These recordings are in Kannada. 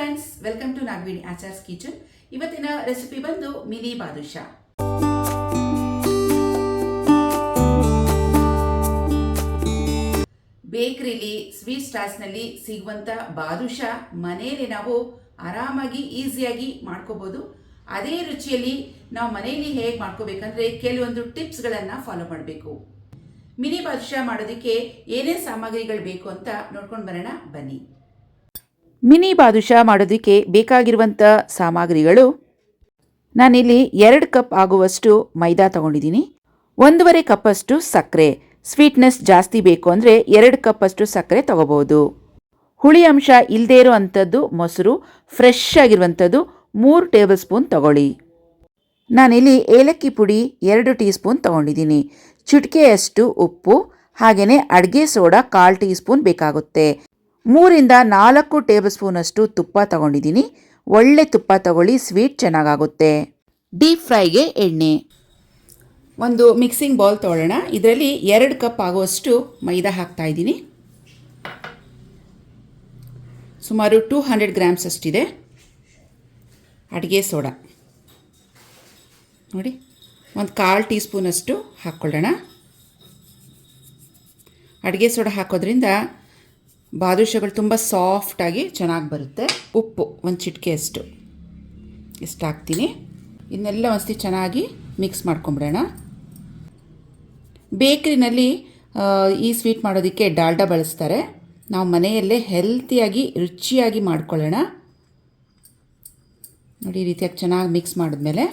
Friends, welcome to Nagaveni Achar's kitchen. ಇವತ್ತಿನ ರೆಸಿಪಿ ಬಂದು ಮಿನಿ ಬಾದುಷಾ. ಬೇಕರಿಲಿ, ಸ್ವೀಟ್ ಸ್ಟಾಲ್ಸ್ನಲ್ಲಿ ಸಿಗುವಂಥ ಬಾದುಷಾ ಮನೆಯಲ್ಲಿ ನಾವು ಆರಾಮಾಗಿ ಈಸಿಯಾಗಿ ಮಾಡ್ಕೋಬೋದು. ಅದೇ ರುಚಿಯಲ್ಲಿ ನಾವು ಮನೆಯಲ್ಲಿ ಹೇಗೆ ಮಾಡ್ಕೋಬೇಕಂದ್ರೆ ಕೆಲವೊಂದು ಟಿಪ್ಸ್ಗಳನ್ನು ಫಾಲೋ ಮಾಡಬೇಕು. ಮಿನಿ ಬಾದುಷಾ ಮಾಡೋದಕ್ಕೆ ಏನೇನು ಸಾಮಗ್ರಿಗಳು ಬೇಕು ಅಂತ ನೋಡ್ಕೊಂಡು ಬರೋಣ ಬನ್ನಿ. ಮಿನಿ ಬಾದುಷಾ ಮಾಡೋದಕ್ಕೆ ಬೇಕಾಗಿರುವಂಥ ಸಾಮಗ್ರಿಗಳು, ನಾನಿಲ್ಲಿ 2 ಕಪ್ ಆಗುವಷ್ಟು ಮೈದಾ ತಗೊಂಡಿದ್ದೀನಿ, 1.5 ಕಪ್ಪಷ್ಟು ಸಕ್ಕರೆ. ಸ್ವೀಟ್ನೆಸ್ ಜಾಸ್ತಿ ಬೇಕು ಅಂದರೆ 2 ಕಪ್ಪಷ್ಟು ಸಕ್ಕರೆ ತಗೋಬಹುದು. ಹುಳಿ ಅಂಶ ಇಲ್ಲದೇ ಇರೋ ಅಂಥದ್ದು ಮೊಸರು, ಫ್ರೆಶ್ ಆಗಿರುವಂಥದ್ದು 3 ಟೇಬಲ್ ಸ್ಪೂನ್ ತಗೊಳ್ಳಿ. ನಾನಿಲ್ಲಿ ಏಲಕ್ಕಿ ಪುಡಿ 2 ಟೀ ಸ್ಪೂನ್ ತಗೊಂಡಿದ್ದೀನಿ, ಚಿಟಿಕೆಯಷ್ಟು ಉಪ್ಪು, ಹಾಗೆಯೇ ಅಡುಗೆ ಸೋಡಾ 1/4 ಟೀ ಸ್ಪೂನ್ ಬೇಕಾಗುತ್ತೆ. 3ರಿಂದ 4 ಟೇಬಲ್ ಸ್ಪೂನಷ್ಟು ತುಪ್ಪ ತಗೊಂಡಿದ್ದೀನಿ. ಒಳ್ಳೆ ತುಪ್ಪ ತಗೊಳ್ಳಿ, ಸ್ವೀಟ್ ಚೆನ್ನಾಗಾಗುತ್ತೆ. ಡೀಪ್ ಫ್ರೈಗೆ ಎಣ್ಣೆ. ಒಂದು ಮಿಕ್ಸಿಂಗ್ ಬೌಲ್ ತೊಗೊಳ್ಳೋಣ. ಇದರಲ್ಲಿ 2 ಕಪ್ ಆಗುವಷ್ಟು ಮೈದಾ ಹಾಕ್ತಾ ಇದ್ದೀನಿ. ಸುಮಾರು 200 ಗ್ರಾಮ್ಸ್ ಅಷ್ಟಿದೆ. ಅಡುಗೆ ಸೋಡಾ ನೋಡಿ, ಒಂದು 1/4 ಟೀ ಸ್ಪೂನಷ್ಟು ಹಾಕ್ಕೊಳ್ಳೋಣ. ಅಡುಗೆ ಸೋಡಾ ಹಾಕೋದ್ರಿಂದ ಬಾದುಷಾಗಳು ತುಂಬ ಸಾಫ್ಟಾಗಿ ಚೆನ್ನಾಗಿ ಬರುತ್ತೆ. ಉಪ್ಪು ಒಂದು ಚಿಟಿಕೆಯಷ್ಟು ಇಷ್ಟು ಹಾಕ್ತೀನಿ. ಇದನ್ನೆಲ್ಲ ಒಂದ್ಸತಿ ಚೆನ್ನಾಗಿ ಮಿಕ್ಸ್ ಮಾಡ್ಕೊಂಬಿಡೋಣ. ಬೇಕ್ರಿನಲ್ಲಿ ಈ ಸ್ವೀಟ್ ಮಾಡೋದಕ್ಕೆ ಡಾಲ್ಡಾ ಬಳಸ್ತಾರೆ. ನಾವು ಮನೆಯಲ್ಲೇ ಹೆಲ್ತಿಯಾಗಿ ರುಚಿಯಾಗಿ ಮಾಡ್ಕೊಳ್ಳೋಣ. ನೋಡಿ, ಈ ರೀತಿಯಾಗಿ ಚೆನ್ನಾಗಿ ಮಿಕ್ಸ್ ಮಾಡಿದ್ಮೇಲೆ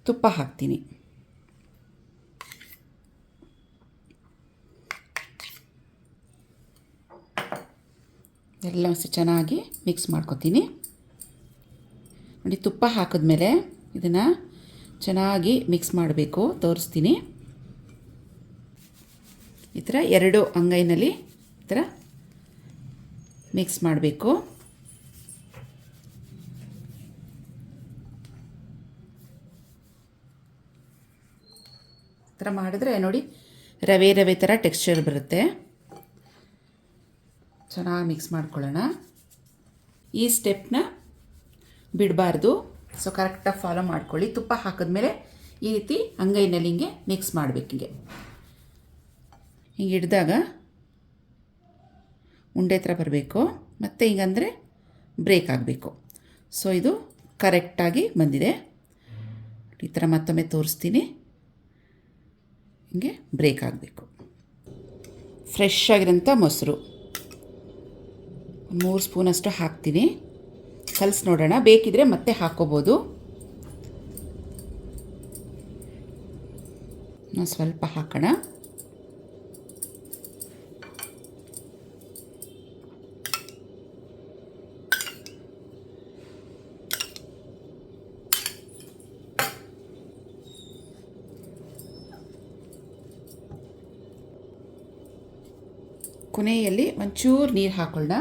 ತುಪ್ಪ ಹಾಕ್ತೀನಿ. ಎಲ್ಲ ಚೆನ್ನಾಗಿ ಮಿಕ್ಸ್ ಮಾಡ್ಕೊತೀನಿ. ನೋಡಿ, ತುಪ್ಪ ಹಾಕಿದ್ಮೇಲೆ ಇದನ್ನು ಚೆನ್ನಾಗಿ ಮಿಕ್ಸ್ ಮಾಡಬೇಕು. ತೋರಿಸ್ತೀನಿ. ಈ ಥರ 2 ಅಂಗೈನಲ್ಲಿ ಈ ಥರ ಮಿಕ್ಸ್ ಮಾಡಬೇಕು. ಈ ಥರ ಮಾಡಿದ್ರೆ ನೋಡಿ, ರವೆ ಥರ ಟೆಕ್ಸ್ಚರ್ ಬರುತ್ತೆ. ಚೆನ್ನಾಗಿ ಮಿಕ್ಸ್ ಮಾಡ್ಕೊಳ್ಳೋಣ. ಈ ಸ್ಟೆಪ್ನ ಬಿಡಬಾರ್ದು, ಸೊ ಕರೆಕ್ಟಾಗಿ ಫಾಲೋ ಮಾಡ್ಕೊಳ್ಳಿ. ತುಪ್ಪ ಹಾಕಿದ್ಮೇಲೆ ಈ ರೀತಿ ಅಂಗೈನಲ್ಲಿ ಹಿಂಗೆ ಮಿಕ್ಸ್ ಮಾಡಬೇಕು. ಹಿಂಗೆ ಹಿಡಿದಾಗ ಉಂಡೆ ಥರ ಬರಬೇಕು, ಮತ್ತು ಹಿಂಗಂದರೆ ಬ್ರೇಕ್ ಆಗಬೇಕು. ಸೊ ಇದು ಕರೆಕ್ಟಾಗಿ ಬಂದಿದೆ. ಈ ಥರ ಮತ್ತೊಮ್ಮೆ ತೋರಿಸ್ತೀನಿ. ಹಿಂಗೆ ಬ್ರೇಕ್ ಆಗಬೇಕು. ಫ್ರೆಶ್ ಆಗಿರೋಂಥ ಮೊಸರು 3 ಸ್ಪೂನಷ್ಟು ಹಾಕ್ತೀನಿ. ಕಲಸಿ ನೋಡೋಣ, ಬೇಕಿದ್ರೆ ಮತ್ತೆ ಹಾಕ್ಕೋಬೋದು. ಸ್ವಲ್ಪ ಹಾಕೋಣ. ಕೊನೆಯಲ್ಲಿ ಒಂಚೂರು ನೀರು ಹಾಕೊಳ್ಳೋಣ.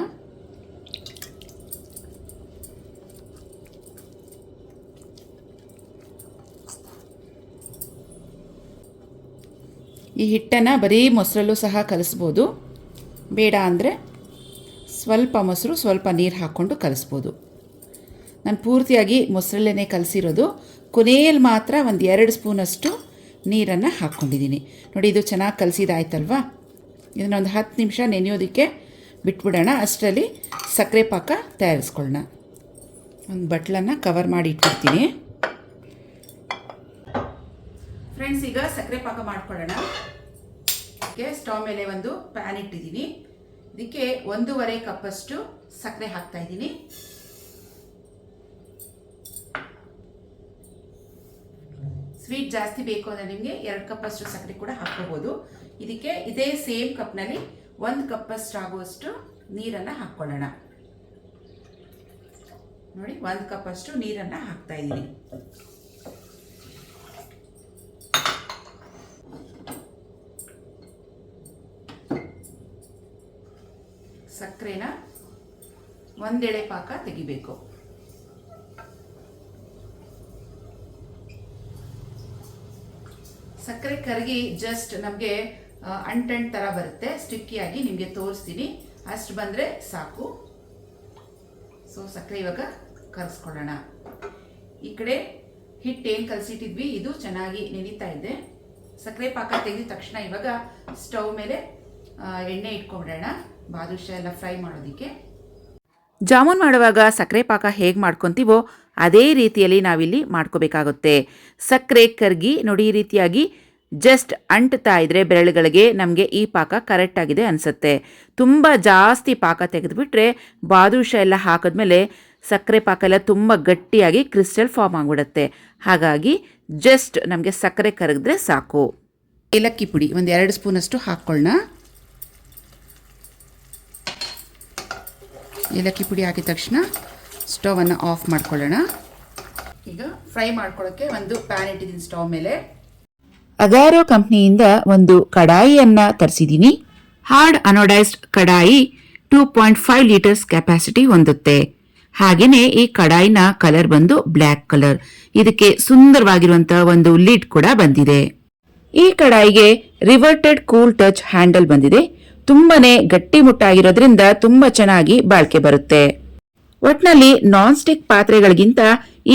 ಈ ಹಿಟ್ಟನ್ನು ಬರೀ ಮೊಸರಲ್ಲೂ ಸಹ ಕಲಿಸ್ಬೋದು. ಬೇಡ ಅಂದರೆ ಸ್ವಲ್ಪ ಮೊಸರು ಸ್ವಲ್ಪ ನೀರು ಹಾಕ್ಕೊಂಡು ಕಲಿಸ್ಬೋದು. ನಾನು ಪೂರ್ತಿಯಾಗಿ ಮೊಸರಲ್ಲೇ ಕಲಸಿರೋದು. ಕೊನೆಯಲ್ಲಿ ಮಾತ್ರ ಒಂದು 2 ಸ್ಪೂನಷ್ಟು ನೀರನ್ನು ಹಾಕ್ಕೊಂಡಿದ್ದೀನಿ. ನೋಡಿ, ಇದು ಚೆನ್ನಾಗಿ ಕಲಸಿದಾಯ್ತಲ್ವ. ಇದನ್ನೊಂದು 10 ನಿಮಿಷ ನೆನೆಯೋದಕ್ಕೆ ಬಿಟ್ಬಿಡೋಣ. ಅಷ್ಟರಲ್ಲಿ ಸಕ್ಕರೆ ಪಾಕ ತಯಾರಿಸ್ಕೊಳ್ಳೋಣ. ಒಂದು ಬಟ್ಲನ್ನು ಕವರ್ ಮಾಡಿ ಇಟ್ಬಿಡ್ತೀನಿ. ಫ್ರೆಂಡ್ಸ್, ಈಗ ಸಕ್ಕರೆ ಪಾಕ ಮಾಡ್ಕೊಳ್ಳೋಣ. ಅದಕ್ಕೆ ಸ್ಟವ್ ಮೇಲೆ ಒಂದು ಪ್ಯಾನ್ ಇಟ್ಟಿದ್ದೀನಿ. ಇದಕ್ಕೆ 1.5 ಕಪ್ಪಷ್ಟು ಸಕ್ಕರೆ ಹಾಕ್ತಾ ಇದ್ದೀನಿ. ಸ್ವೀಟ್ ಜಾಸ್ತಿ ಬೇಕು ಅಂದರೆ ನಿಮಗೆ 2 ಕಪ್ಪಷ್ಟು ಸಕ್ಕರೆ ಕೂಡ ಹಾಕ್ಕೋಬೋದು. ಇದಕ್ಕೆ ಇದೇ ಸೇಮ್ ಕಪ್ನಲ್ಲಿ 1 ಕಪ್ಪಷ್ಟು ಆಗುವಷ್ಟು ನೀರನ್ನು ಹಾಕ್ಕೊಳ್ಳೋಣ. ನೋಡಿ, 1 ಕಪ್ಪಷ್ಟು ನೀರನ್ನು ಹಾಕ್ತಾ ಇದ್ದೀನಿ. ಸಕ್ಕರೆನ ಒಂದೆಳೆ ಪಾಕ ತೆಗಿಬೇಕು. ಸಕ್ಕರೆ ಕರಗಿ ಜಸ್ಟ್ ನಮಗೆ ಅಂಟಂಟ್ ಥರ ಬರುತ್ತೆ, ಸ್ಟಿಕ್ಕಿಯಾಗಿ ನಿಮಗೆ ತೋರಿಸ್ತೀನಿ. ಅಷ್ಟು ಬಂದರೆ ಸಾಕು. ಸೊ ಸಕ್ಕರೆ ಇವಾಗ ಕರಗಿಸ್ಕೊಳ್ಳೋಣ. ಈ ಕಡೆ ಹಿಟ್ಟು ಏನು ಕಲಸಿಟ್ಟಿದ್ವಿ ಇದು ಚೆನ್ನಾಗಿ ನೆನೀತಾ ಇದೆ. ಸಕ್ಕರೆ ಪಾಕ ತೆಗೆದ ತಕ್ಷಣ ಇವಾಗ ಸ್ಟವ್ ಮೇಲೆ ಎಣ್ಣೆ ಇಟ್ಕೊಂಡ್ಬಿಡೋಣ ಬಾದುಷಾ ಎಲ್ಲ ಫ್ರೈ ಮಾಡೋದಕ್ಕೆ. ಜಾಮೂನ್ ಮಾಡುವಾಗ ಸಕ್ಕರೆ ಪಾಕ ಹೇಗೆ ಮಾಡ್ಕೊತೀವೋ ಅದೇ ರೀತಿಯಲ್ಲಿ ನಾವಿಲ್ಲಿ ಮಾಡ್ಕೋಬೇಕಾಗುತ್ತೆ. ಸಕ್ಕರೆ ಕರಗಿ ನೋಡಿ ಈ ರೀತಿಯಾಗಿ ಜಸ್ಟ್ ಅಂಟ್ತಾ ಇದ್ರೆ ಬೆರಳುಗಳಿಗೆ ನಮಗೆ ಈ ಪಾಕ ಕರೆಕ್ಟಾಗಿದೆ ಅನಿಸುತ್ತೆ. ತುಂಬ ಜಾಸ್ತಿ ಪಾಕ ತೆಗೆದುಬಿಟ್ರೆ ಬಾದುಷಾ ಎಲ್ಲ ಹಾಕಿದ್ಮೇಲೆ ಸಕ್ಕರೆ ಪಾಕ ಎಲ್ಲ ತುಂಬ ಗಟ್ಟಿಯಾಗಿ ಕ್ರಿಸ್ಟಲ್ ಫಾರ್ಮ್ ಆಗಿಬಿಡುತ್ತೆ. ಹಾಗಾಗಿ ಜಸ್ಟ್ ನಮಗೆ ಸಕ್ಕರೆ ಕರಗಿದ್ರೆ ಸಾಕು. ಏಲಕ್ಕಿ ಪುಡಿ ಒಂದು 2 ಸ್ಪೂನಷ್ಟು ಹಾಕ್ಕೊಳ್ಳೋಣ. ಏಲಕ್ಕಿ ಪುಡಿ ಹಾಕಿದ ತಕ್ಷಣ ಸ್ಟವನ್ನು ಆಫ್ ಮಾಡ್ಕೊಳ್ಳೋಣ. ಈಗ ಫ್ರೈ ಮಾಡ್ಕೊಳ್ಳೋಕ್ಕೆ ಒಂದು ಪ್ಯಾನ್ ಇಟ್ಟಿದ್ದೀನಿ ಸ್ಟವ್ ಮೇಲೆ. ಅಗಾರೋ ಕಂಪ್ನಿಯಿಂದ ಒಂದು ಕಡಾಯಿಯನ್ನು ತರಿಸಿದ್ದೀನಿ. ಹಾರ್ಡ್ ಅನೋಡೈಸ್ಡ್ ಕಡಾಯಿ 2.5 ಲೀಟರ್ಸ್ ಕೆಪಾಸಿಟಿ ಹೊಂದುತ್ತೆ. ಹಾಗೆಯೇ ಈ ಕಡಾಯಿನ ಕಲರ್ ಬಂದು ಬ್ಲ್ಯಾಕ್ ಕಲರ್. ಇದಕ್ಕೆ ಸುಂದರವಾಗಿರುವಂತಹ ಒಂದು ಲಿಡ್ ಕೂಡ ಬಂದಿದೆ. ಈ ಕಡಾಯಿಗೆ ರಿವರ್ಟೆಡ್ ಕೂಲ್ ಟಚ್ ಹ್ಯಾಂಡಲ್ ಬಂದಿದೆ. ತುಂಬಾನೇ ಗಟ್ಟಿಮುಟ್ಟಾಗಿರೋದ್ರಿಂದ ತುಂಬಾ ಚೆನ್ನಾಗಿ ಬಾಳಿಕೆ ಬರುತ್ತೆ. ಒಟ್ನಲ್ಲಿ ನಾನ್ ಸ್ಟಿಕ್ ಪಾತ್ರೆಗಳಿಗಿಂತ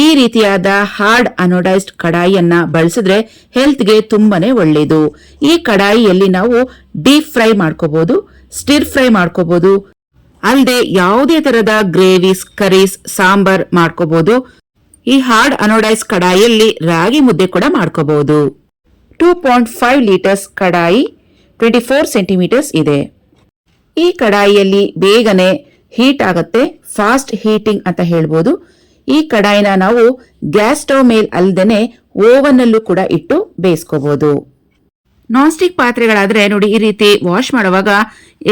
ಈ ರೀತಿಯಾದ ಹಾರ್ಡ್ ಅನೋಡೈಸ್ಡ್ ಕಡಾಯಿಯನ್ನ ಬಳಸಿದ್ರೆ ಹೆಲ್ತ್ಗೆ ತುಂಬಾನೇ ಒಳ್ಳೆಯದು. ಈ ಕಡಾಯಿಯಲ್ಲಿ ನಾವು ಡೀಪ್ ಫ್ರೈ ಮಾಡ್ಕೋಬಹುದು, ಸ್ಟಿರ್ ಫ್ರೈ ಮಾಡ್ಕೋಬಹುದು, ಅಲ್ಲದೆ ಯಾವುದೇ ತರಹದ ಗ್ರೇವೀಸ್, ಕರೀಸ್, ಸಾಂಬಾರ್ ಮಾಡ್ಕೋಬಹುದು. ಈ ಹಾರ್ಡ್ ಅನೋಡೈಸ್ಡ್ ಕಡಾಯಿಯಲ್ಲಿ ರಾಗಿ ಮುದ್ದೆ ಕೂಡ ಮಾಡ್ಕೋಬಹುದು. 2.5 ಲೀಟರ್ಸ್ ಕಡಾಯಿ 24 ಸೆಂಟಿಮೀಟರ್ಸ್ ಇದೆ. ಈ ಕಡಾಯಿಯಲ್ಲಿ ಬೇಗನೆ ಹೀಟ್ ಆಗುತ್ತೆ, ಫಾಸ್ಟ್ ಹೀಟಿಂಗ್ ಅಂತ ಹೇಳ್ಬೋದು. ಈ ಕಡಾಯಿನ ನಾವು ಗ್ಯಾಸ್ ಸ್ಟವ್ ಮೇಲೆ ಅಲ್ಲದೆ ಓವನ್ ಅಲ್ಲೂ ಕೂಡ ಇಟ್ಟು ಬೇಯಿಸ್ಕೋಬಹುದು. ನಾನ್ ಸ್ಟಿಕ್ ಪಾತ್ರೆಗಳಾದ್ರೆ ನೋಡಿ ಈ ರೀತಿ ವಾಶ್ ಮಾಡುವಾಗ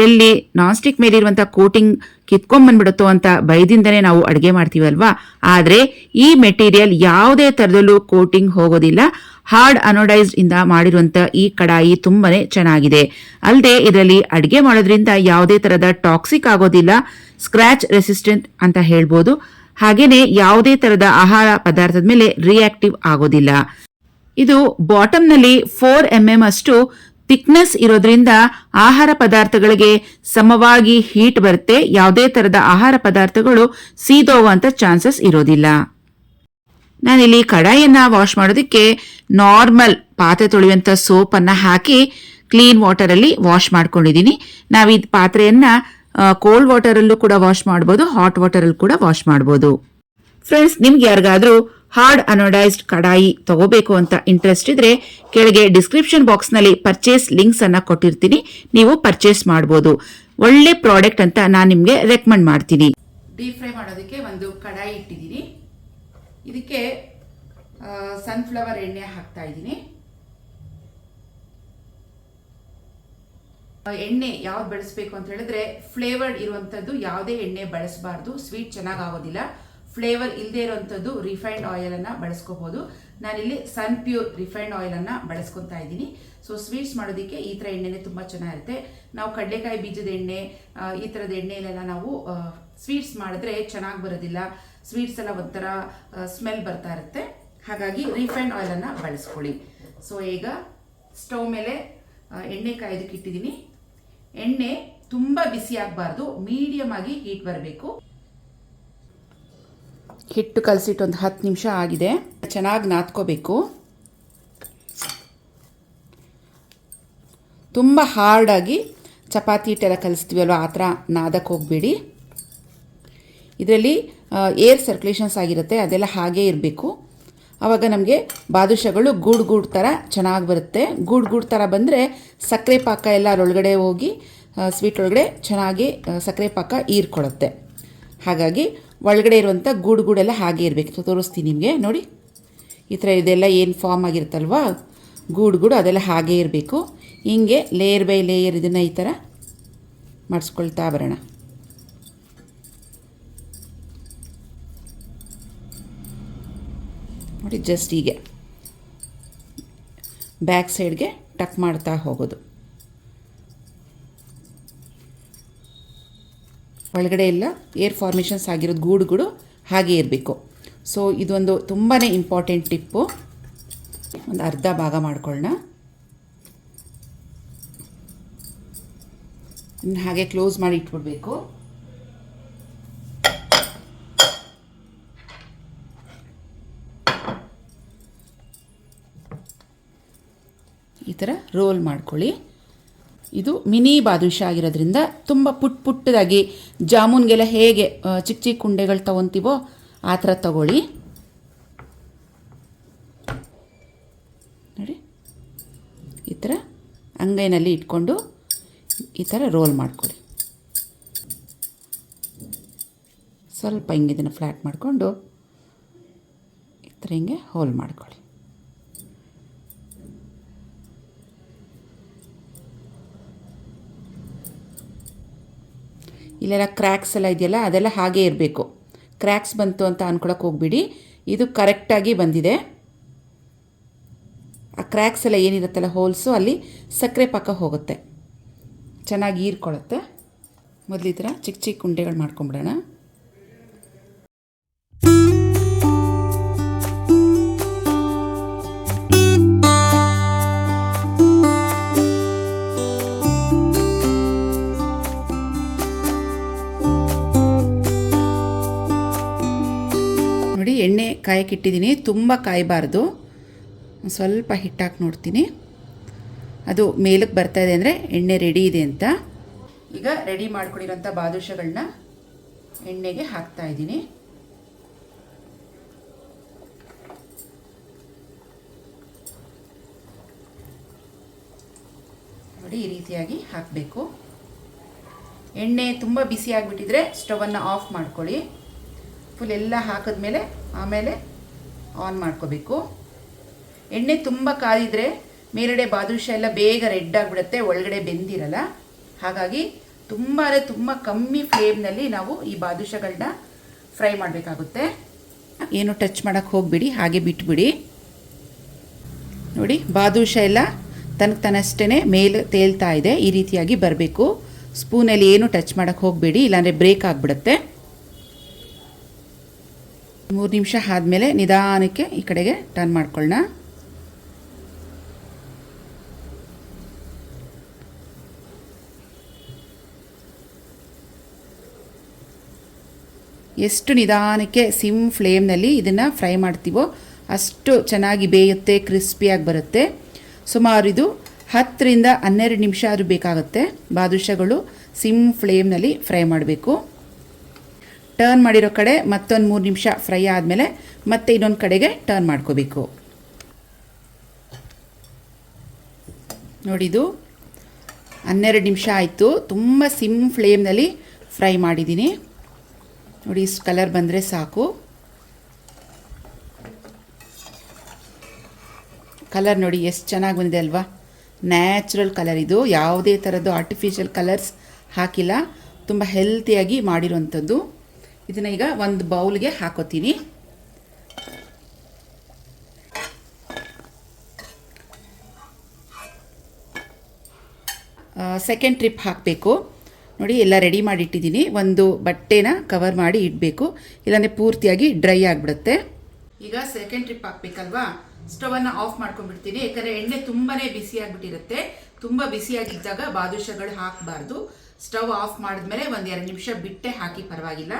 ಎಲ್ಲಿ ನಾನ್ ಸ್ಟಿಕ್ ಮೇಲಿರುವಂತಹ ಕೋಟಿಂಗ್ ಕಿತ್ಕೊಂಡ್ಬಂದ್ಬಿಡುತ್ತೋ ಅಂತ ಭಯದಿಂದನೇ ನಾವು ಅಡುಗೆ ಮಾಡ್ತೀವಲ್ವಾ. ಆದ್ರೆ ಈ ಮೆಟೀರಿಯಲ್ ಯಾವುದೇ ತರದಲ್ಲೂ ಕೋಟಿಂಗ್ ಹೋಗೋದಿಲ್ಲ. ಹಾರ್ಡ್ ಅನೋಡೈಸ್ಡ್ ಇಂದ ಮಾಡಿರುವಂತ ಈ ಕಡಾಯಿ ತುಂಬಾನೇ ಚೆನ್ನಾಗಿದೆ. ಅಲ್ಲದೆ ಇದರಲ್ಲಿ ಅಡುಗೆ ಮಾಡೋದ್ರಿಂದ ಯಾವುದೇ ತರಹದ ಟಾಕ್ಸಿಕ್ ಆಗೋದಿಲ್ಲ, ಸ್ಕ್ರಾಚ್ ರೆಸಿಸ್ಟೆಂಟ್ ಅಂತ ಹೇಳ್ಬೋದು. ಹಾಗೇನೆ ಯಾವುದೇ ತರಹದ ಆಹಾರ ಪದಾರ್ಥದ ಮೇಲೆ ರಿಯಾಕ್ಟಿವ್ ಆಗೋದಿಲ್ಲ. ಇದು ಬಾಟಮ್ನಲ್ಲಿ 4 mm ಅಷ್ಟು ಥಿಕ್ನೆಸ್ ಇರೋದ್ರಿಂದ ಆಹಾರ ಪದಾರ್ಥಗಳಿಗೆ ಸಮವಾಗಿ ಹೀಟ್ ಬರುತ್ತೆ. ಯಾವುದೇ ತರಹದ ಆಹಾರ ಪದಾರ್ಥಗಳು ಸೀದೋಗುವಂತ ಚಾನ್ಸಸ್ ಇರೋದಿಲ್ಲ. ನಾನಿಲ್ಲಿ ಕಡಾಯಿಯನ್ನ ವಾಶ್ ಮಾಡೋದಕ್ಕೆ ನಾರ್ಮಲ್ ಪಾತ್ರೆ ತೊಳೆಯುವಂತ ಸೋಪ್ ಅನ್ನ ಹಾಕಿ ಕ್ಲೀನ್ ವಾಟರ್ ಅಲ್ಲಿ ವಾಶ್ ಮಾಡ್ಕೊಂಡಿದ್ದೀನಿ. ನಾವು ಈ ಪಾತ್ರೆಯನ್ನ ಕೋಲ್ಡ್ ವಾಟರ್ ಅಲ್ಲೂ ಕೂಡ ವಾಶ್ ಮಾಡಬಹುದು, ಹಾಟ್ ವಾಟರ್ ಅಲ್ಲಿ ಕೂಡ ವಾಶ್ ಮಾಡಬಹುದು. ಫ್ರೆಂಡ್ಸ್, ನಿಮ್ಗೆ ಯಾರಿಗಾದ್ರೂ ಹಾರ್ಡ್ ಅನೋಡೈಸ್ಡ್ ಕಡಾಯಿ ತಗೋಬೇಕು ಅಂತ ಇಂಟ್ರೆಸ್ಟ್ ಇದ್ರೆ ಕೆಳಗೆ ಡಿಸ್ಕ್ರಿಪ್ಷನ್ ಬಾಕ್ಸ್ ನಲ್ಲಿ ಪರ್ಚೇಸ್ ಲಿಂಕ್ಸ್ ಅನ್ನ ಕೊಟ್ಟಿರ್ತೀನಿ, ನೀವು ಪರ್ಚೇಸ್ ಮಾಡಬಹುದು. ಒಳ್ಳೆ ಪ್ರಾಡಕ್ಟ್ ಅಂತ ನಾನು ನಿಮ್ಗೆ ರೆಕಮೆಂಡ್ ಮಾಡ್ತೀನಿ. ಡೀಪ್ ಫ್ರೈ ಮಾಡೋದಕ್ಕೆ ಒಂದು ಕಡಾಯಿ ಇಟ್ಟಿದ್ದೀನಿ. ಇದಕ್ಕೆ ಸನ್ಫ್ಲವರ್ ಎಣ್ಣೆ ಹಾಕ್ತಾ ಇದ್ದೀನಿ. ಎಣ್ಣೆ ಯಾವ್ದು ಬಳಸಬೇಕು ಅಂತ ಹೇಳಿದ್ರೆ ಫ್ಲೇವರ್ಡ್ ಇರುವಂತದ್ದು ಯಾವುದೇ ಎಣ್ಣೆ ಬಳಸಬಾರ್ದು, ಸ್ವೀಟ್ ಚೆನ್ನಾಗಿ ಆಗೋದಿಲ್ಲ. ಫ್ಲೇವರ್ ಇಲ್ಲದೆ ಇರುವಂಥದ್ದು ರಿಫೈನ್ಡ್ ಆಯಿಲ್ ಅನ್ನ ಬಳಸ್ಕೋಬಹುದು. ನಾನಿಲ್ಲಿ ಸನ್ ಪ್ಯೂರ್ ರಿಫೈನ್ಡ್ ಆಯಿಲ್ ಅನ್ನ ಬಳಸ್ಕೊತಾ ಇದ್ದೀನಿ. ಸೊ ಸ್ವೀಟ್ಸ್ ಮಾಡೋದಕ್ಕೆ ಈ ಥರ ಎಣ್ಣೆನೆ ತುಂಬ ಚೆನ್ನಾಗಿರುತ್ತೆ. ನಾವು ಕಡಲೆಕಾಯಿ ಬೀಜದ ಎಣ್ಣೆ, ಈ ಥರದ ಎಣ್ಣೆಲೆಲ್ಲ ನಾವು ಸ್ವೀಟ್ಸ್ ಮಾಡಿದ್ರೆ ಚೆನ್ನಾಗಿ ಬರೋದಿಲ್ಲ. ಸ್ವೀಟ್ಸ್ ಎಲ್ಲ ಒಂಥರ ಸ್ಮೆಲ್ ಬರ್ತಾ ಇರುತ್ತೆ. ಹಾಗಾಗಿ ರಿಫೈನ್ಡ್ ಆಯಿಲ್ ಅನ್ನ ಬಳಸ್ಕೊಳ್ಳಿ. ಸೊ ಈಗ ಸ್ಟವ್ ಮೇಲೆ ಎಣ್ಣೆ ಕಾಯೋದಕ್ಕೆ ಇಟ್ಟಿದ್ದೀನಿ. ಎಣ್ಣೆ ತುಂಬ ಬಿಸಿ ಆಗಬಾರ್ದು, ಮೀಡಿಯಮ್ ಆಗಿ ಹೀಟ್ ಬರಬೇಕು. ಹಿಟ್ಟು ಕಲಸಿಟ್ಟು ಒಂದು 10 ನಿಮಿಷ ಆಗಿದೆ. ಚೆನ್ನಾಗಿ ನಾದ್ಕೋಬೇಕು. ತುಂಬ ಹಾರ್ಡಾಗಿ ಚಪಾತಿ ಹಿಟ್ಟೆಲ್ಲ ಕಲಿಸ್ತೀವಲ್ವ ಆ ಥರ ನಾದಕ್ಕೆ ಹೋಗಬೇಡಿ. ಇದರಲ್ಲಿ ಏರ್ ಸರ್ಕ್ಯುಲೇಷನ್ಸ್ ಆಗಿರುತ್ತೆ, ಅದೆಲ್ಲ ಹಾಗೇ ಇರಬೇಕು. ಆವಾಗ ನಮಗೆ ಬಾದುಷಗಳು ಗೂಡು ಥರ ಚೆನ್ನಾಗಿ ಬರುತ್ತೆ. ಗೂಡು ಥರ ಬಂದರೆ ಸಕ್ಕರೆ ಪಾಕ ಎಲ್ಲ ಅದರೊಳಗಡೆ ಹೋಗಿ ಸ್ವೀಟ್ ಒಳಗಡೆ ಚೆನ್ನಾಗಿ ಸಕ್ಕರೆ ಪಾಕ ಹೀರ್ಕೊಳ್ಳುತ್ತೆ. ಹಾಗಾಗಿ ಒಳಗಡೆ ಇರುವಂಥ ಗೂಡೆಲ್ಲ ಹಾಗೆ ಇರಬೇಕು. ತೋರಿಸ್ತೀನಿ ನಿಮಗೆ ನೋಡಿ. ಈ ಥರ ಇದೆಲ್ಲ ಏನು ಫಾರ್ಮ್ ಆಗಿರುತ್ತಲ್ವ ಗೂಡು ಅದೆಲ್ಲ ಹಾಗೇ ಇರಬೇಕು. ಹಿಂಗೆ ಲೇಯರ್ ಬೈ ಲೇಯರ್ ಇದನ್ನು ಈ ಥರ ಮಾಡಿಸ್ಕೊಳ್ತಾ ಬರೋಣ. ನೋಡಿ, ಜಸ್ಟ್ ಹೀಗೆ ಬ್ಯಾಕ್ ಸೈಡ್ಗೆ ಟಕ್ ಮಾಡ್ತಾ ಹೋಗೋದು. ಒಳಗಡೆ ಎಲ್ಲ ಏರ್ ಫಾರ್ಮೇಷನ್ಸ್ ಆಗಿರೋದು ಗೂಡು ಹಾಗೆ ಇರಬೇಕು. ಸೊ ಇದೊಂದು ತುಂಬಾ ಇಂಪಾರ್ಟೆಂಟ್ ಟಿಪ್ಪು. ಒಂದು ಅರ್ಧ ಭಾಗ ಮಾಡ್ಕೊಳ್ಳೋಣ. ಇನ್ನು ಹಾಗೆ ಕ್ಲೋಸ್ ಮಾಡಿ ಇಟ್ಬಿಡ್ಬೇಕು. ಈ ಥರ ರೋಲ್ ಮಾಡ್ಕೊಳ್ಳಿ. ಇದು ಮಿನಿ ಬಾದುಷಾ ಆಗಿರೋದ್ರಿಂದ ತುಂಬ ಪುಟ್ಟದಾಗಿ ಜಾಮೂನ್ಗೆಲ್ಲ ಹೇಗೆ ಚಿಕ್ಕ ಚಿಕ್ಕ ಉಂಡೆಗಳು ತೊಗೊತೀವೋ ಆ ಥರ ತಗೊಳ್ಳಿ. ನೋಡಿ, ಈ ಥರ ಅಂಗೈನಲ್ಲಿ ಇಟ್ಕೊಂಡು ಈ ಥರ ರೋಲ್ ಮಾಡ್ಕೊಳ್ಳಿ. ಸ್ವಲ್ಪ ಹಿಂಗೆ ಇದನ್ನು ಫ್ಲ್ಯಾಟ್ ಮಾಡಿಕೊಂಡು ಈ ಥರ ಹಿಂಗೆ ಹೋಲ್ ಮಾಡ್ಕೊಳ್ಳಿ. ಇಲ್ಲೆಲ್ಲ ಕ್ರ್ಯಾಕ್ಸ್ ಎಲ್ಲ ಇದೆಯಲ್ಲ ಅದೆಲ್ಲ ಹಾಗೇ ಇರಬೇಕು. ಕ್ರ್ಯಾಕ್ಸ್ ಬಂತು ಅಂತ ಅಂದ್ಕೊಳಕ್ಕೆ ಹೋಗ್ಬಿಡಿ. ಇದು ಕರೆಕ್ಟಾಗಿ ಬಂದಿದೆ. ಆ ಕ್ರ್ಯಾಕ್ಸ್ ಎಲ್ಲ ಏನಿರುತ್ತಲ್ಲ ಹೋಲ್ಸು ಅಲ್ಲಿ ಸಕ್ಕರೆ ಪಾಕ ಹೋಗುತ್ತೆ, ಚೆನ್ನಾಗಿ ಹೀರ್ಕೊಳ್ಳುತ್ತೆ. ಮೊದಲು ಈ ಥರ ಚಿಕ್ಕ ಚಿಕ್ಕ ಉಂಡೆಗಳು ಮಾಡ್ಕೊಂಬಿಡೋಣ. ನೋಡಿ, ಎಣ್ಣೆ ಕಾಯಕ್ಕಿಟ್ಟಿದ್ದೀನಿ. ತುಂಬ ಕಾಯಬಾರ್ದು, ಸ್ವಲ್ಪ ಹಿಟ್ಟಾಕಿ ನೋಡ್ತೀನಿ. ಅದು ಮೇಲಕ್ಕೆ ಬರ್ತಾಯಿದೆ ಅಂದರೆ ಎಣ್ಣೆ ರೆಡಿ ಇದೆ ಅಂತ. ಈಗ ರೆಡಿ ಮಾಡ್ಕೊಂಡಿರೋಂಥ ಬಾದುಷಗಳನ್ನ ಎಣ್ಣೆಗೆ ಹಾಕ್ತಾಯಿದ್ದೀನಿ. ನೋಡಿ, ಈ ರೀತಿಯಾಗಿ ಹಾಕಬೇಕು. ಎಣ್ಣೆ ತುಂಬ ಬಿಸಿ ಆಗಿಬಿಟ್ಟಿದ್ರೆ ಸ್ಟವನ್ನು ಆಫ್ ಮಾಡ್ಕೊಳ್ಳಿ. ಫುಲ್ ಎಲ್ಲ ಹಾಕಿದ್ಮೇಲೆ ಆಮೇಲೆ ಆನ್ ಮಾಡ್ಕೋಬೇಕು. ಎಣ್ಣೆ ತುಂಬ ಕಾದಿದ್ರೆ ಮೇಲ್ಗಡೆ ಬಾದುಷಾ ಎಲ್ಲ ಬೇಗ ರೆಡ್ ಆಗಿಬಿಡುತ್ತೆ, ಒಳಗಡೆ ಬೆಂದಿರಲ್ಲ. ಹಾಗಾಗಿ ತುಂಬ ಕಮ್ಮಿ ಫ್ಲೇಮ್ನಲ್ಲಿ ನಾವು ಈ ಬಾದುಷಗಳನ್ನ ಫ್ರೈ ಮಾಡಬೇಕಾಗುತ್ತೆ. ಏನು ಟಚ್ ಮಾಡೋಕ್ಕೆ ಹೋಗಿಬಿಡಿ, ಹಾಗೆ ಬಿಟ್ಬಿಡಿ. ನೋಡಿ, ಬಾದುಷಾ ಎಲ್ಲ ತನ್ನಷ್ಟೇ ಮೇಲೆ ತೇಲ್ತಾ ಇದೆ. ಈ ರೀತಿಯಾಗಿ ಬರಬೇಕು. ಸ್ಪೂನಲ್ಲಿ ಏನು ಟಚ್ ಮಾಡೋಕ್ಕೆ ಹೋಗಬೇಡಿ, ಇಲ್ಲಾಂದರೆ ಬ್ರೇಕ್ ಆಗಿಬಿಡುತ್ತೆ. 3 ನಿಮಿಷ ಆದಮೇಲೆ ನಿಧಾನಕ್ಕೆ ಈ ಕಡೆಗೆ ಟರ್ನ್ ಮಾಡ್ಕೊಳ್ಳೋಣ. ಎಷ್ಟು ನಿಧಾನಕ್ಕೆ ಸಿಮ್ ಫ್ಲೇಮ್ನಲ್ಲಿ ಇದನ್ನು ಫ್ರೈ ಮಾಡ್ತೀವೋ ಅಷ್ಟು ಚೆನ್ನಾಗಿ ಬೇಯುತ್ತೆ, ಕ್ರಿಸ್ಪಿಯಾಗಿ ಬರುತ್ತೆ. ಸುಮಾರು ಇದು 10 ರಿಂದ 12 ನಿಮಿಷ ಆದರೂ ಬೇಕಾಗುತ್ತೆ. ಬಾದುಷಗಳು ಸಿಮ್ ಫ್ಲೇಮ್ನಲ್ಲಿ ಫ್ರೈ ಮಾಡಬೇಕು. ಟರ್ನ್ ಮಾಡಿರೋ ಕಡೆ ಮತ್ತೊಂದು 3 ನಿಮಿಷ ಫ್ರೈ ಆದಮೇಲೆ ಮತ್ತೆ ಇನ್ನೊಂದು ಕಡೆಗೆ ಟರ್ನ್ ಮಾಡ್ಕೋಬೇಕು. ನೋಡಿದು 12 ನಿಮಿಷ ಆಯಿತು. ತುಂಬ ಸಿಮ್ ಫ್ಲೇಮ್ನಲ್ಲಿ ಫ್ರೈ ಮಾಡಿದ್ದೀನಿ. ನೋಡಿ, ಇಷ್ಟು ಕಲರ್ ಬಂದರೆ ಸಾಕು. ಕಲರ್ ನೋಡಿ ಎಷ್ಟು ಚೆನ್ನಾಗಿ ಬಂದಿದೆ ಅಲ್ವಾ? ನ್ಯಾಚುರಲ್ ಕಲರ್ ಇದು, ಯಾವುದೇ ಥರದ್ದು ಆರ್ಟಿಫಿಷಿಯಲ್ ಕಲರ್ಸ್ ಹಾಕಿಲ್ಲ. ತುಂಬ ಹೆಲ್ತಿಯಾಗಿ ಮಾಡಿರುವಂಥದ್ದು. ಇದನ್ನು ಈಗ ಒಂದು ಬೌಲ್ಗೆ ಹಾಕೋತೀನಿ. ಸೆಕೆಂಡ್ ಟ್ರಿಪ್ ಹಾಕಬೇಕು. ನೋಡಿ, ಎಲ್ಲ ರೆಡಿ ಮಾಡಿ ಇಟ್ಟಿದ್ದೀನಿ. ಒಂದು ಬಟ್ಟೆನ ಕವರ್ ಮಾಡಿ ಇಡಬೇಕು, ಇಲ್ಲಾಂದರೆ ಪೂರ್ತಿಯಾಗಿ ಡ್ರೈ ಆಗಿಬಿಡುತ್ತೆ. ಈಗ ಸೆಕೆಂಡ್ ಟ್ರಿಪ್ ಹಾಕಬೇಕಲ್ವಾ? ಸ್ಟವನ್ನು ಆಫ್ ಮಾಡ್ಕೊಂಡ್ಬಿಡ್ತೀನಿ. ಯಾಕಂದರೆ ಎಣ್ಣೆ ತುಂಬಾ ಬಿಸಿಯಾಗಿಬಿಟ್ಟಿರುತ್ತೆ. ತುಂಬ ಬಿಸಿಯಾಗಿದ್ದಾಗ ಬಾದುಷಗಳು ಹಾಕಬಾರ್ದು. ಸ್ಟವ್ ಆಫ್ ಮಾಡಿದ್ಮೇಲೆ 1-2 ನಿಮಿಷ ಬಿಟ್ಟೆ ಹಾಕಿ, ಪರವಾಗಿಲ್ಲ.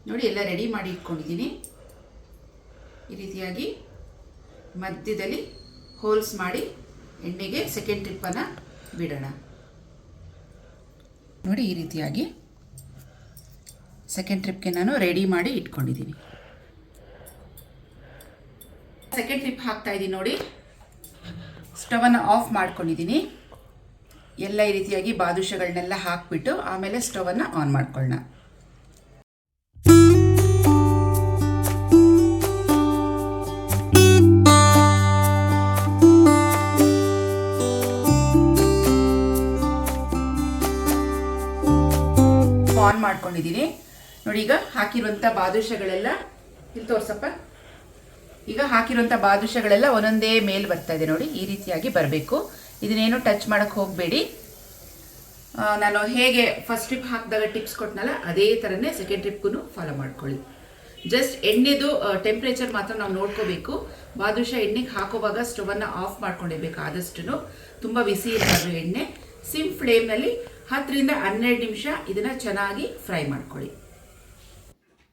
ನೋಡಿ, ಎಲ್ಲ ರೆಡಿ ಮಾಡಿ ಇಟ್ಕೊಂಡಿದ್ದೀನಿ. ಈ ರೀತಿಯಾಗಿ ಮಧ್ಯದಲ್ಲಿ ಹೋಲ್ಸ್ ಮಾಡಿ ಎಣ್ಣೆಗೆ ಸೆಕೆಂಡ್ ಟ್ರಿಪ್ಪನ್ನು ಬಿಡೋಣ. ನೋಡಿ, ಈ ರೀತಿಯಾಗಿ ಸೆಕೆಂಡ್ ಟ್ರಿಪ್ಗೆ ನಾನು ರೆಡಿ ಮಾಡಿ ಇಟ್ಕೊಂಡಿದ್ದೀನಿ. ಸೆಕೆಂಡ್ ಟ್ರಿಪ್ ಹಾಕ್ತಾ ಇದ್ದೀನಿ. ನೋಡಿ, ಸ್ಟವನ್ನು ಆಫ್ ಮಾಡ್ಕೊಂಡಿದ್ದೀನಿ. ಎಲ್ಲ ಈ ರೀತಿಯಾಗಿ ಬಾದುಷಗಳನ್ನೆಲ್ಲ ಹಾಕಿಬಿಟ್ಟು ಆಮೇಲೆ ಸ್ಟವನ್ನು ಆನ್ ಮಾಡ್ಕೊಳ್ಳೋಣ. ಆನ್ ಮಾಡ್ಕೊಂಡಿದ್ದೀನಿ. ನೋಡಿ, ಈಗ ಹಾಕಿರುವಂಥ ಬಾದುಷಗಳೆಲ್ಲ ಇಲ್ಲಿ ತೋರ್ಸಪ್ಪ. ಈಗ ಹಾಕಿರುವಂಥ ಬಾದುಷಗಳೆಲ್ಲ ಒಂದೊಂದೇ ಮೇಲೆ ಬರ್ತಾ ಇದೆ. ನೋಡಿ, ಈ ರೀತಿಯಾಗಿ ಬರಬೇಕು. ಇದನ್ನೇನು ಟಚ್ ಮಾಡೋಕ್ಕೆ ಹೋಗಬೇಡಿ. ನಾನು ಹೇಗೆ ಫಸ್ಟ್ ಟ್ರಿಪ್ ಹಾಕಿದಾಗ ಟಿಪ್ಸ್ ಕೊಟ್ಟನಲ್ಲ ಅದೇ ಥರನೇ ಸೆಕೆಂಡ್ ಟ್ರಿಪ್ಗೂ ಫಾಲೋ ಮಾಡ್ಕೊಳ್ಳಿ. ಜಸ್ಟ್ ಎಣ್ಣೆದು ಟೆಂಪ್ರೇಚರ್ ಮಾತ್ರ ನಾವು ನೋಡ್ಕೋಬೇಕು. ಬಾದುಷಾ ಎಣ್ಣೆಗೆ ಹಾಕೋವಾಗ ಸ್ಟವನ್ನು ಆಫ್ ಮಾಡ್ಕೊಂಡಿರ್ಬೇಕು. ಆದಷ್ಟು ತುಂಬ ಬಿಸಿ ಇರಬಾರ್ದು ಎಣ್ಣೆ. ಸಿಮ್ ಫ್ಲೇಮ್ನಲ್ಲಿ 10ರಿಂದ 12 ನಿಮಿಷ ಇದನ್ನು ಚೆನ್ನಾಗಿ ಫ್ರೈ ಮಾಡ್ಕೊಳ್ಳಿ.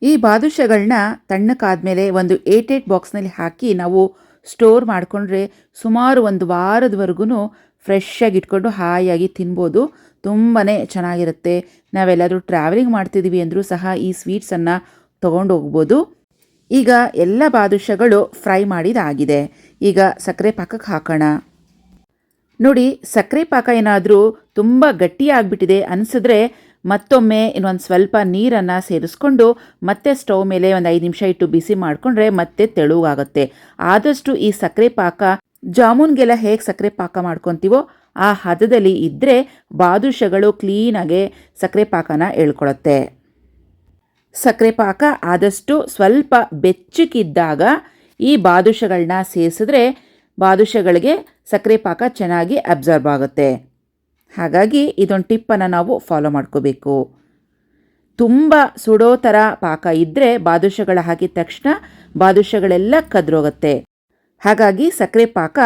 ಈ ಬಾದುಷಗಳನ್ನ ತಣ್ಣಕ್ಕಾದ್ಮೇಲೆ ಒಂದು 8 ಬಾಕ್ಸ್ನಲ್ಲಿ ಹಾಕಿ ನಾವು ಸ್ಟೋರ್ ಮಾಡಿಕೊಂಡ್ರೆ ಸುಮಾರು ಒಂದು ವಾರದವರೆಗೂ ಫ್ರೆಶ್ ಆಗಿ ಇಟ್ಕೊಂಡು ಹಾಯಾಗಿ ತಿನ್ಬೋದು. ತುಂಬಾ ಚೆನ್ನಾಗಿರುತ್ತೆ. ನಾವೆಲ್ಲರೂ ಟ್ರಾವೆಲಿಂಗ್ ಮಾಡ್ತಿದ್ದೀವಿ ಅಂದರೂ ಸಹ ಈ ಸ್ವೀಟ್ಸನ್ನು ತೊಗೊಂಡು ಹೋಗ್ಬೋದು. ಈಗ ಎಲ್ಲ ಬಾದುಷಗಳು ಫ್ರೈ ಮಾಡಿದಾಗಿದೆ. ಈಗ ಸಕ್ಕರೆ ಪಾಕಕ್ಕೆ ಹಾಕೋಣ. ನೋಡಿ, ಸಕ್ಕರೆ ಪಾಕ ಏನಾದರೂ ತುಂಬ ಗಟ್ಟಿಯಾಗಿಬಿಟ್ಟಿದೆ ಅನಿಸಿದ್ರೆ ಮತ್ತೊಮ್ಮೆ ಇನ್ನೊಂದು ಸ್ವಲ್ಪ ನೀರನ್ನು ಸೇರಿಸ್ಕೊಂಡು ಮತ್ತೆ ಸ್ಟವ್ ಮೇಲೆ ಒಂದು 5 ನಿಮಿಷ ಇಟ್ಟು ಬಿಸಿ ಮಾಡಿಕೊಂಡ್ರೆ ಮತ್ತೆ ತೆಳುವಾಗುತ್ತೆ. ಆದಷ್ಟು ಈ ಸಕ್ಕರೆ ಪಾಕ ಜಾಮೂನ್ಗೆಲ್ಲ ಹೇಗೆ ಸಕ್ಕರೆ ಪಾಕ ಮಾಡ್ಕೊತೀವೋ ಆ ಹದದಲ್ಲಿ ಇದ್ದರೆ ಬಾದುಷಗಳು ಕ್ಲೀನಾಗೆ ಸಕ್ಕರೆ ಪಾಕನ ಎಳ್ಕೊಳುತ್ತೆ. ಸಕ್ಕರೆ ಪಾಕ ಆದಷ್ಟು ಸ್ವಲ್ಪ ಬೆಚ್ಚಕ್ಕಿದ್ದಾಗ ಈ ಬಾದುಷಗಳನ್ನ ಸೇರಿಸಿದ್ರೆ ಬಾದುಷಗಳಿಗೆ ಸಕ್ಕರೆ ಪಾಕ ಚೆನ್ನಾಗಿ ಅಬ್ಸರ್ವ್ ಆಗುತ್ತೆ. ಹಾಗಾಗಿ ಇದೊಂದು ಟಿಪ್ಪನ್ನು ನಾವು ಫಾಲೋ ಮಾಡ್ಕೋಬೇಕು. ತುಂಬ ಸುಡೋ ಥರ ಪಾಕ ಇದ್ದರೆ ಬಾದುಷಗಳ ಹಾಕಿದ ತಕ್ಷಣ ಬಾದುಷಗಳೆಲ್ಲ ಕದ್ರೋಗುತ್ತೆ. ಹಾಗಾಗಿ ಸಕ್ಕರೆ ಪಾಕ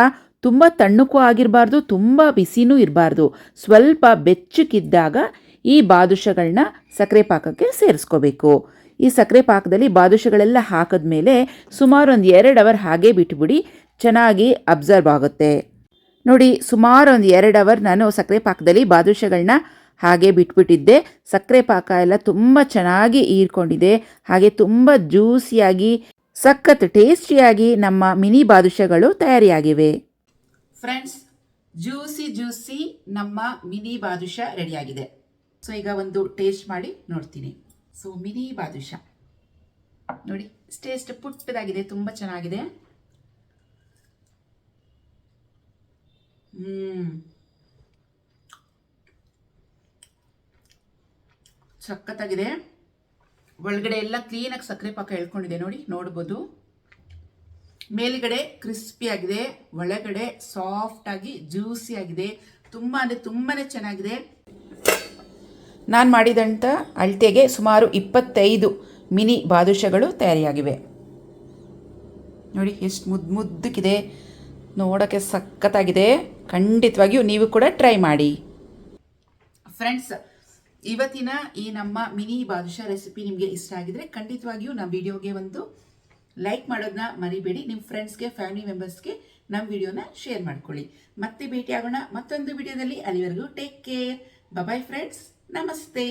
ತುಂಬ ತಣ್ಣಕ್ಕೂ ಆಗಿರಬಾರ್ದು, ತುಂಬ ಬಿಸಿನೂ ಇರಬಾರ್ದು. ಸ್ವಲ್ಪ ಬೆಚ್ಚಕ್ಕಿದ್ದಾಗ ಈ ಬಾದುಷಗಳನ್ನ ಸಕ್ಕರೆ ಪಾಕಕ್ಕೆ ಸೇರಿಸ್ಕೋಬೇಕು. ಈ ಸಕ್ಕರೆ ಪಾಕದಲ್ಲಿ ಬಾದುಷಗಳೆಲ್ಲ ಹಾಕಿದ್ಮೇಲೆ ಸುಮಾರು ಒಂದು 2 ಅವರ್ ಹಾಗೆ ಬಿಟ್ಬಿಡಿ, ಚೆನ್ನಾಗಿ ಅಬ್ಸರ್ವ್ ಆಗುತ್ತೆ. ನೋಡಿ, ಸುಮಾರು ಒಂದು 2 ಅವರ್ ನಾನು ಸಕ್ಕರೆ ಪಾಕದಲ್ಲಿ ಬಾದುಷಗಳನ್ನ ಹಾಗೆ ಬಿಟ್ಬಿಟ್ಟಿದ್ದೆ. ಸಕ್ಕರೆ ಪಾಕ ಎಲ್ಲ ತುಂಬ ಚೆನ್ನಾಗಿ ಹೀರ್ಕೊಂಡಿದೆ. ಹಾಗೆ ತುಂಬ ಜ್ಯೂಸಿಯಾಗಿ ಸಖತ್ ಟೇಸ್ಟಿಯಾಗಿ ನಮ್ಮ ಮಿನಿ ಬಾದುಷಗಳು ತಯಾರಿಯಾಗಿವೆ. ಫ್ರೆಂಡ್ಸ್, ಜ್ಯೂಸಿ ನಮ್ಮ ಮಿನಿ ಬಾದುಷ ರೆಡಿಯಾಗಿದೆ. ಸೊ ಈಗ ಒಂದು ಟೇಸ್ಟ್ ಮಾಡಿ ನೋಡ್ತೀನಿ. ಸೊ ಮಿನಿ ಬಾದುಷ ನೋಡಿ, ಟೇಸ್ಟ್ ಪುಟ್ಟದಾಗಿದೆ, ತುಂಬ ಚೆನ್ನಾಗಿದೆ. ಸಖತ್ತಾಗಿದೆ. ಒಳಗಡೆ ಎಲ್ಲ ಕ್ಲೀನಾಗಿ ಸಕ್ಕರೆ ಪಾಕ ಎಳ್ಕೊಂಡಿದೆ ನೋಡಿ, ನೋಡ್ಬೋದು. ಮೇಲ್ಗಡೆ ಕ್ರಿಸ್ಪಿ ಆಗಿದೆ, ಒಳಗಡೆ ಸಾಫ್ಟ್ ಆಗಿ ಜ್ಯೂಸಿ ಆಗಿದೆ. ತುಂಬಾ ಚೆನ್ನಾಗಿದೆ. ನಾನು ಮಾಡಿದಂಥ ಅಳತೆಗೆ ಸುಮಾರು 25 ಮಿನಿ ಬಾದುಷಗಳು ತಯಾರಿಯಾಗಿವೆ. ನೋಡಿ ಎಷ್ಟು ಮುದ್ದಕ್ಕಿದೆ, ನೋಡೋಕ್ಕೆ ಸಖತ್ತಾಗಿದೆ. ಖಂಡಿತವಾಗಿಯೂ ನೀವು ಕೂಡ ಟ್ರೈ ಮಾಡಿ. ಫ್ರೆಂಡ್ಸ್, ಇವತ್ತಿನ ಈ ನಮ್ಮ ಮಿನಿ ಬಾದುಷ ರೆಸಿಪಿ ನಿಮಗೆ ಇಷ್ಟ ಆಗಿದ್ರೆ ಖಂಡಿತವಾಗಿಯೂ ನಮ್ಮ ವಿಡಿಯೋಗೆ ಒಂದು ಲೈಕ್ ಮಾಡೋದನ್ನ ಮರಿಬೇಡಿ. ನಿಮ್ಮ ಫ್ರೆಂಡ್ಸ್ಗೆ, ಫ್ಯಾಮಿಲಿ ಮೆಂಬರ್ಸ್ಗೆ ನಮ್ಮ ವಿಡಿಯೋನ ಶೇರ್ ಮಾಡ್ಕೊಳ್ಳಿ. ಮತ್ತೆ ಭೇಟಿ ಆಗೋಣ ಮತ್ತೊಂದು ವಿಡಿಯೋದಲ್ಲಿ. ಅಲ್ಲಿವರೆಗೂ ಟೇಕ್ ಕೇರ್. ಬಾಯ್ ಫ್ರೆಂಡ್ಸ್, ನಮಸ್ತೆ.